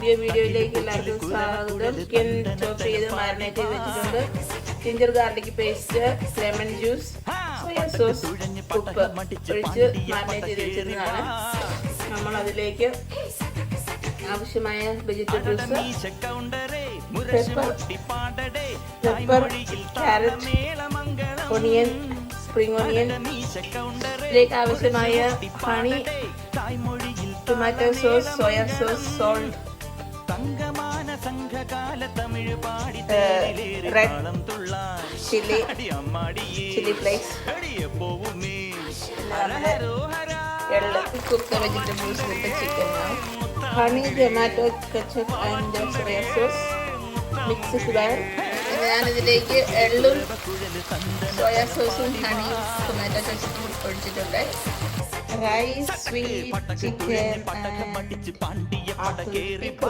പുതിയ വീഡിയോയിലേക്ക് എല്ലാവർക്കും സ്വാഗതം. ചിക്കൻ ചോപ്പ് ചെയ്ത് മാരിനേറ്റ് ചെയ്ത് വെച്ചിട്ടുണ്ട്. Ginger garlic paste, lemon juice, soya sauce, ഉപ്പ് ഒഴിച്ച് മാരിനേറ്റ് ചെയ്ത് വെച്ചിരുന്നതാണ്. നമ്മൾ അതിലേക്ക് ആവശ്യമായ vegetables, pepper, carrot, onion, spring onion, ഇതിലേക്ക് ആവശ്യമായ honey, tomato sauce, soya sauce, salt, red chilli flakes, എള്ള്, cook vegetables with chicken, honey, tomato ketchup and soya sauce, mix well. ഞാനിതിലേക്ക് എള്ളും സോയാ സോസും ഹണിയും ടൊമാറ്റോ കെച്ചപ്പും ഒഴിച്ചിട്ടുണ്ട്. Rice, sweet chicken, pickle.